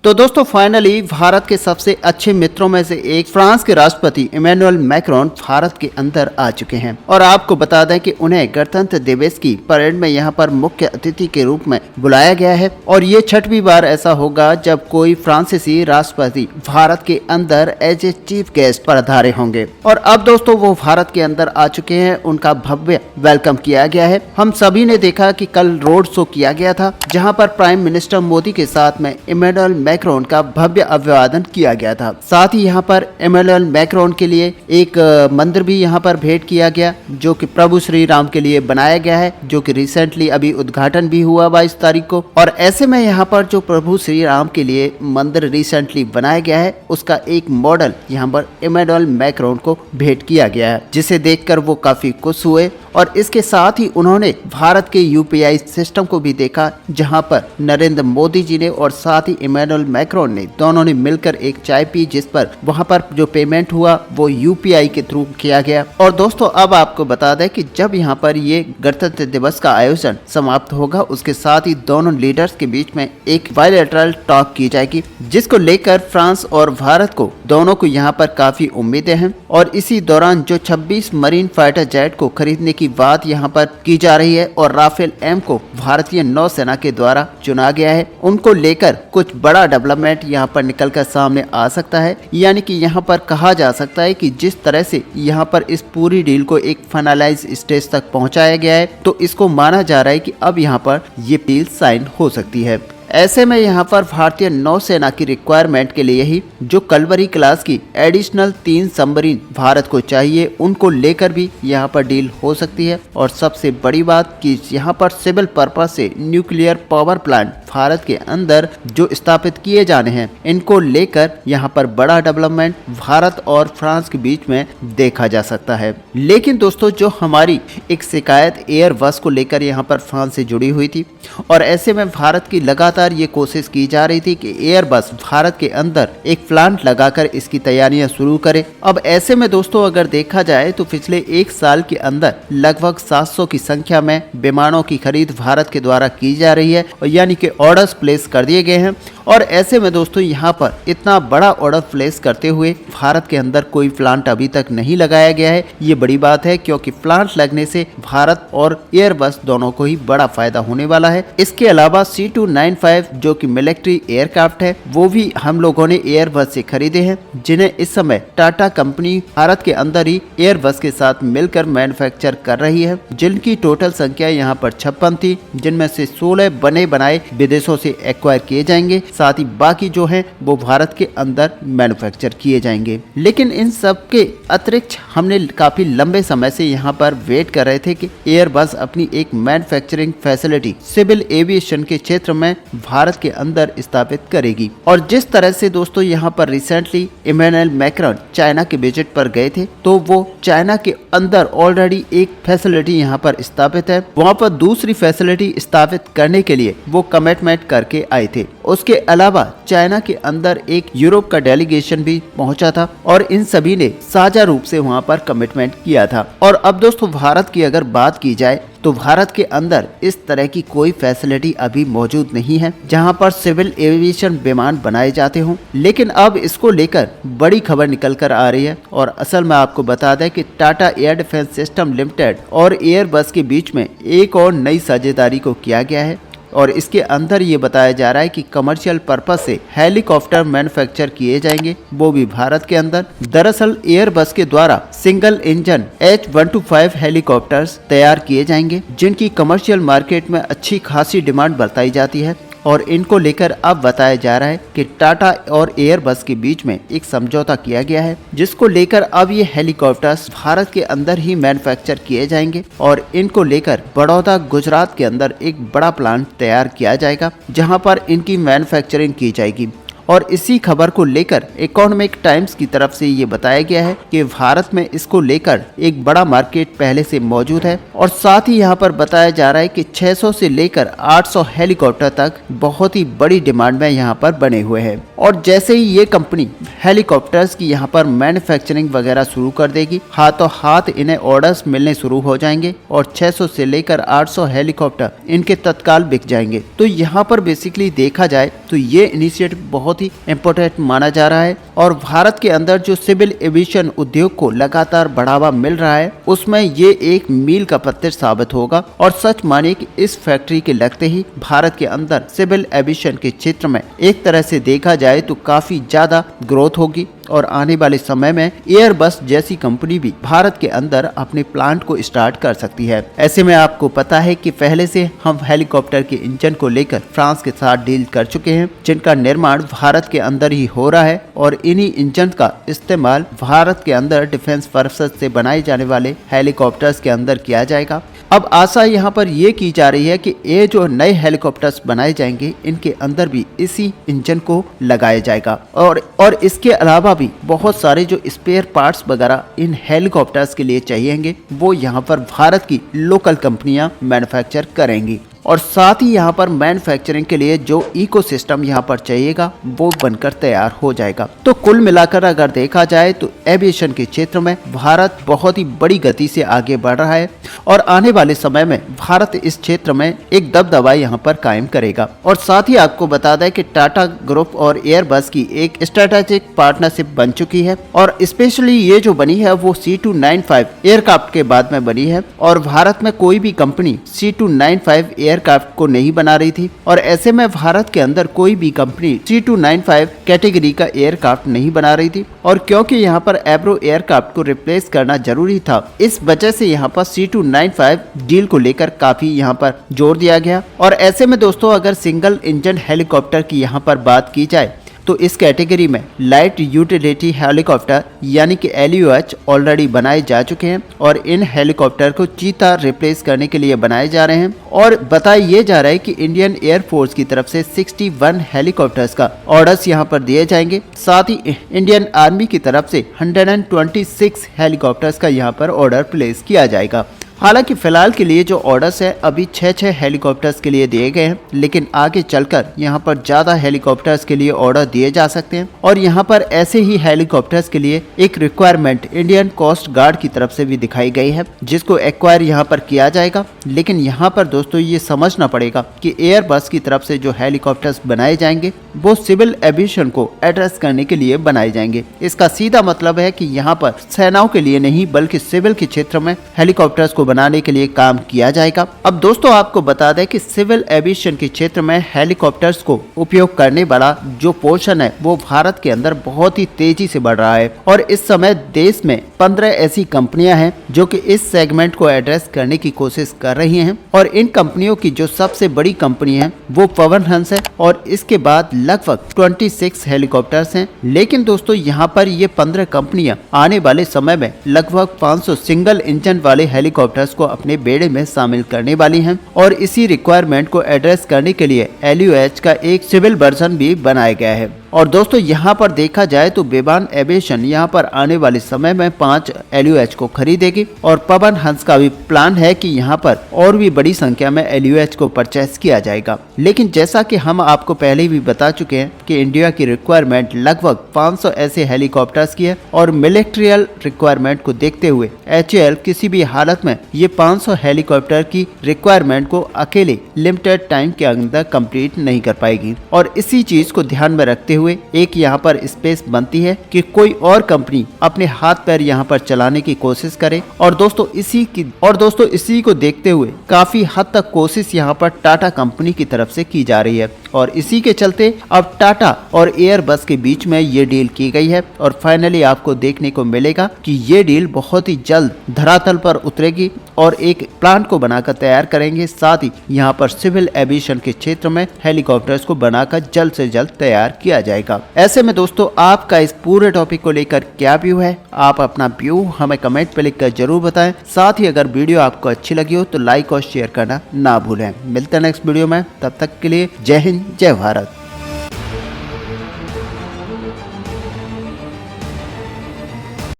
तो दोस्तों फाइनली भारत के सबसे अच्छे मित्रों में से एक फ्रांस के राष्ट्रपति इमैनुअल मैक्रोन भारत के अंदर आ चुके हैं और आपको बता दें कि उन्हें गणतंत्र दिवस की परेड में यहां पर मुख्य अतिथि के रूप में बुलाया गया है और ये 6वीं बार ऐसा होगा जब कोई फ्रांसीसी राष्ट्रपति भारत के अंदर एज ए चीफ गेस्ट पधारे होंगे। और अब दोस्तों वो भारत के अंदर आ चुके हैं, उनका भव्य वेलकम किया गया है। हम सभी ने देखा कि कल रोड शो किया गया था जहाँ पर प्राइम मिनिस्टर मोदी के साथ में इमैनुअल मैक्रोन का भव्य अभिवादन किया गया था। साथ ही यहाँ पर इमैनुअल मैक्रोन के लिए एक मंदिर भी यहाँ पर भेंट किया गया जो कि प्रभु श्री राम के लिए बनाया गया है, जो कि रिसेंटली अभी उद्घाटन भी हुआ 22 तारीख को। और ऐसे में यहाँ पर जो प्रभु श्री राम के लिए मंदिर रिसेंटली बनाया गया है उसका एक मॉडल यहाँ पर इमैनुअल मैक्रोन को भेंट किया गया है, जिसे देखकर वो काफी खुश हुए। और इसके साथ ही उन्होंने भारत के यूपीआई सिस्टम को भी देखा जहां पर नरेंद्र मोदी जी ने और साथ ही इमैनुअल मैक्रोन ने दोनों ने मिलकर एक चाय पी, जिस पर वहां पर जो पेमेंट हुआ वो यूपीआई के थ्रू किया गया। और दोस्तों अब आपको बता दें कि जब यहां पर ये गणतंत्र दिवस का आयोजन समाप्त होगा उसके साथ ही दोनों लीडर्स के बीच में एक बायलैटरल टॉक की जाएगी, जिसको लेकर फ्रांस और भारत को दोनों को यहाँ पर काफी उम्मीदें हैं। और इसी दौरान जो 26 मरीन फाइटर जेट को खरीदने की बात यहाँ पर की जा रही है और राफेल एम को भारतीय नौसेना के द्वारा चुना गया है, उनको लेकर कुछ बड़ा डेवलपमेंट यहाँ पर निकलकर सामने आ सकता है। यानी कि यहाँ पर कहा जा सकता है कि जिस तरह से यहाँ पर इस पूरी डील को एक फाइनलाइज स्टेज तक पहुँचाया गया है तो इसको माना जा रहा है कि अब यहाँ पर ये डील साइन हो सकती है। ऐसे में यहाँ पर भारतीय नौसेना की रिक्वायरमेंट के लिए ही जो कलवरी क्लास की एडिशनल 3 सबमरीन भारत को चाहिए, उनको लेकर भी यहाँ पर डील हो सकती है। और सबसे बड़ी बात कि यहाँ पर सिविल पर्पस से न्यूक्लियर पावर प्लांट भारत के अंदर जो स्थापित किए जाने हैं, इनको लेकर यहाँ पर बड़ा डेवलपमेंट भारत और फ्रांस के बीच में देखा जा सकता है। लेकिन दोस्तों जो हमारी एक शिकायत एयरबस को लेकर यहाँ पर फ्रांस से जुड़ी हुई थी और ऐसे में भारत की लगातार ये कोशिश की जा रही थी कि एयरबस भारत के अंदर एक प्लांट लगाकर इसकी तैयारियां शुरू करे। अब ऐसे में दोस्तों अगर देखा जाए तो पिछले 1 साल के अंदर लगभग 700 की संख्या में विमानों की खरीद भारत के द्वारा की जा रही है, यानी कि ऑर्डर्स प्लेस कर दिए गए हैं। और ऐसे में दोस्तों यहाँ पर इतना बड़ा ऑर्डर प्लेस करते हुए भारत के अंदर कोई प्लांट अभी तक नहीं लगाया गया है। ये बड़ी बात है क्योंकि प्लांट लगने से भारत और एयरबस दोनों को ही बड़ा फायदा होने वाला है। इसके अलावा C295 जो कि मिलिट्री एयरक्राफ्ट है वो भी हम लोगों ने एयरबस से खरीदे हैं, जिन्हें इस समय टाटा कंपनी भारत के अंदर ही एयरबस के साथ मिलकर मैन्युफैक्चर कर रही है, जिनकी टोटल संख्या यहाँ पर 56 थी, जिनमें से 16 बने बनाए विदेशों से एक्वायर किए जाएंगे, साथ ही बाकी जो हैं वो भारत के अंदर मैन्युफैक्चर किए जाएंगे। लेकिन इन सब के अतिरिक्त हमने काफी लंबे समय से यहाँ पर वेट कर रहे थे कि एयरबस अपनी एक मैन्युफैक्चरिंग फैसिलिटी सिविल एविएशन के क्षेत्र में भारत के अंदर स्थापित करेगी। और जिस तरह से दोस्तों यहाँ पर रिसेंटली इमैनुअल मैक्रोन चाइना के विजिट पर गए थे तो वो चाइना के अंदर ऑलरेडी एक फैसिलिटी यहाँ पर स्थापित है, वहाँ पर दूसरी फैसिलिटी स्थापित करने के लिए वो कमिटमेंट करके आए थे। उसके अलावा चाइना के अंदर एक यूरोप का डेलीगेशन भी पहुंचा था और इन सभी ने साझा रूप से वहां पर कमिटमेंट किया था। और अब दोस्तों भारत की अगर बात की जाए तो भारत के अंदर इस तरह की कोई फैसिलिटी अभी मौजूद नहीं है जहां पर सिविल एविएशन विमान बनाए जाते हों। लेकिन अब इसको लेकर बड़ी खबर निकल कर आ रही है और असल में आपको बता दें कि Tata air defence system limited और एयरबस के बीच में एक और नई साझेदारी को किया गया है और इसके अंदर ये बताया जा रहा है कि कमर्शियल पर्पस से हेलीकॉप्टर मैन्युफैक्चर किए जाएंगे, वो भी भारत के अंदर। दरअसल एयरबस के द्वारा सिंगल इंजन H125 हेलीकॉप्टर्स तैयार किए जाएंगे, जिनकी कमर्शियल मार्केट में अच्छी खासी डिमांड बताई जाती है। और इनको लेकर अब बताया जा रहा है कि टाटा और एयरबस के बीच में एक समझौता किया गया है, जिसको लेकर अब ये हेलीकॉप्टर्स भारत के अंदर ही मैन्युफैक्चर किए जाएंगे और इनको लेकर बड़ौदा गुजरात के अंदर एक बड़ा प्लांट तैयार किया जाएगा जहां पर इनकी मैन्युफैक्चरिंग की जाएगी। और इसी खबर को लेकर इकोनॉमिक टाइम्स की तरफ से ये बताया गया है कि भारत में इसको लेकर एक बड़ा मार्केट पहले से मौजूद है। और साथ ही यहाँ पर बताया जा रहा है कि 600 से लेकर 800 हेलीकॉप्टर तक बहुत ही बड़ी डिमांड में यहाँ पर बने हुए हैं। और जैसे ही ये कंपनी हेलीकॉप्टर्स की यहाँ पर मैन्युफैक्चरिंग वगैरह शुरू कर देगी, हाथों हाथ इन्हें ऑर्डर्स मिलने शुरू हो जाएंगे और 600 से लेकर 800 हेलीकॉप्टर इनके तत्काल बिक जाएंगे। तो यहाँ पर बेसिकली देखा जाए तो ये इनिशिएटिव बहुत ही इम्पोर्टेंट माना जा रहा है और भारत के अंदर जो सिविल एविएशन उद्योग को लगातार बढ़ावा मिल रहा है उसमें ये एक मील का पत्थर साबित होगा। और सच मानिए कि इस फैक्ट्री के लगते ही भारत के अंदर सिविल एविएशन के क्षेत्र में एक तरह से देखा जाए तो काफी ज्यादा ग्रोथ होगी और आने वाले समय में एयरबस जैसी कंपनी भी भारत के अंदर अपने प्लांट को स्टार्ट कर सकती है। ऐसे में आपको पता है कि पहले से हम हेलीकॉप्टर के इंजन को लेकर फ्रांस के साथ डील कर चुके हैं, जिनका निर्माण भारत के अंदर ही हो रहा है और इन्हीं इंजन का इस्तेमाल भारत के अंदर डिफेंस पर्पस से बनाए जाने वाले हेलीकॉप्टर्स के अंदर किया जाएगा। अब आशा यहाँ पर ये की जा रही है कि ये जो नए हेलीकॉप्टर्स बनाए जाएंगे इनके अंदर भी इसी इंजन को लगाया जाएगा और इसके अलावा भी बहुत सारे जो स्पेयर पार्ट्स वगैरह इन हेलीकॉप्टर्स के लिए चाहिएंगे वो यहाँ पर भारत की लोकल कंपनियां मैन्युफैक्चर करेंगी और साथ ही यहाँ पर मैन्युफैक्चरिंग के लिए जो इकोसिस्टम यहाँ पर चाहिएगा वो बनकर तैयार हो जाएगा। तो कुल मिलाकर अगर देखा जाए तो एविएशन के क्षेत्र में भारत बहुत ही बड़ी गति से आगे बढ़ रहा है और आने वाले समय में भारत इस क्षेत्र में एक दबदबा यहाँ पर कायम करेगा। और साथ ही आपको बता दें कि टाटा ग्रुप और एयरबस की एक स्ट्रेटेजिक पार्टनरशिप बन चुकी है और स्पेशली ये जो बनी है वो C295 एयरक्राफ्ट के बाद में बनी है और भारत में कोई भी कंपनी C295 एयरक्राफ्ट को नहीं बना रही थी और ऐसे में भारत के अंदर कोई भी कंपनी C295 कैटेगरी का एयरक्राफ्ट नहीं बना रही थी और क्योंकि यहाँ पर एब्रो एयरक्राफ्ट को रिप्लेस करना जरूरी था इस वजह से यहाँ पर C295 डील को लेकर काफी यहाँ पर जोर दिया गया। और ऐसे में दोस्तों अगर सिंगल इंजन हेलीकॉप्टर की यहाँ पर बात की जाए तो इस कैटेगरी में लाइट यूटिलिटी हेलीकॉप्टर यानी कि LUH ऑलरेडी बनाए जा चुके हैं और इन हेलीकॉप्टर को चीता रिप्लेस करने के लिए बनाए जा रहे हैं। और बताया ये जा रहा है कि इंडियन एयरफोर्स की तरफ से 61 हेलीकॉप्टर्स का ऑर्डर्स यहां पर दिए जाएंगे। साथ ही इंडियन आर्मी की तरफ से 126 हेलीकॉप्टर्स का यहां पर ऑर्डर प्लेस किया जाएगा। हालांकि फिलहाल के लिए जो ऑर्डर्स है अभी 6 हेलीकॉप्टर्स के लिए दिए गए हैं, लेकिन आगे चलकर यहां पर ज्यादा हेलीकॉप्टर्स के लिए ऑर्डर दिए जा सकते हैं और यहां पर ऐसे ही हेलीकॉप्टर्स के लिए एक रिक्वायरमेंट इंडियन कोस्ट गार्ड की तरफ से भी दिखाई गई है जिसको एक्वायर यहां पर किया जाएगा। लेकिन यहां पर दोस्तों ये समझना पड़ेगा कि एयरबस की तरफ से जो हेलीकॉप्टर्स बनाए जाएंगे वो सिविल एविएशन को एड्रेस करने के लिए बनाए जाएंगे। इसका सीधा मतलब है कि यहाँ पर सेनाओं के लिए नहीं बल्कि सिविल के क्षेत्र में हेलीकॉप्टर्स को बनाने के लिए काम किया जाएगा। अब दोस्तों आपको बता दें कि सिविल एविएशन के क्षेत्र में हेलीकॉप्टर्स को उपयोग करने वाला जो पोर्शन है वो भारत के अंदर बहुत ही तेजी से बढ़ रहा है और इस समय देश में 15 ऐसी कंपनियां हैं जो कि इस सेगमेंट को एड्रेस करने की कोशिश कर रही हैं और इन कंपनियों की जो सबसे बड़ी कंपनी है वो पवन हंस है और इसके बाद लगभग 26 हेलीकॉप्टर्स हैं। लेकिन दोस्तों यहाँ पर ये 15 कंपनियां आने वाले समय में लगभग 500 सिंगल इंजन वाले हेलीकॉप्टर को अपने बेड़े में शामिल करने वाली हैं और इसी रिक्वायरमेंट को एड्रेस करने के लिए LUH का एक सिविल वर्जन भी बनाया गया है। और दोस्तों यहाँ पर देखा जाए तो बेबान एविएशन यहाँ पर आने वाले समय में 5 LUH को खरीदेगी और पवन हंस का भी प्लान है कि यहाँ पर और भी बड़ी संख्या में LUH को परचेस किया जाएगा। लेकिन जैसा कि हम आपको पहले भी बता चुके हैं कि इंडिया की रिक्वायरमेंट लगभग 500 ऐसे हेलीकॉप्टर्स की है और मिलिट्रियल रिक्वायरमेंट को देखते हुए HAL किसी भी हालत में ये 500 हेलीकॉप्टर की रिक्वायरमेंट को अकेले लिमिटेड टाइम के अंदर कंप्लीट नहीं कर पाएगी और इसी चीज को ध्यान में रखते हुए एक यहाँ पर स्पेस बनती है कि कोई और कंपनी अपने हाथ पैर यहाँ पर चलाने की कोशिश करे और दोस्तों इसी को देखते हुए काफी हद तक कोशिश यहाँ पर टाटा कंपनी की तरफ से की जा रही है और इसी के चलते अब टाटा और एयरबस के बीच में ये डील की गई है और फाइनली आपको देखने को मिलेगा कि ये डील बहुत ही जल्द धरातल पर उतरेगी और एक प्लांट को बनाकर तैयार करेंगे। साथ ही यहाँ पर सिविल एविएशन के क्षेत्र में हेलीकॉप्टर्स को बनाकर जल्द से जल्द तैयार किया जाएगा। ऐसे में दोस्तों आपका इस पूरे टॉपिक को लेकर क्या व्यू है, आप अपना व्यू हमें कमेंट पे लिखकर जरूर बताएं। साथ ही अगर वीडियो आपको अच्छी लगी हो तो लाइक और शेयर करना ना भूलें। मिलते हैं नेक्स्ट वीडियो में, तब तक के लिए जय हिंद जय भारत।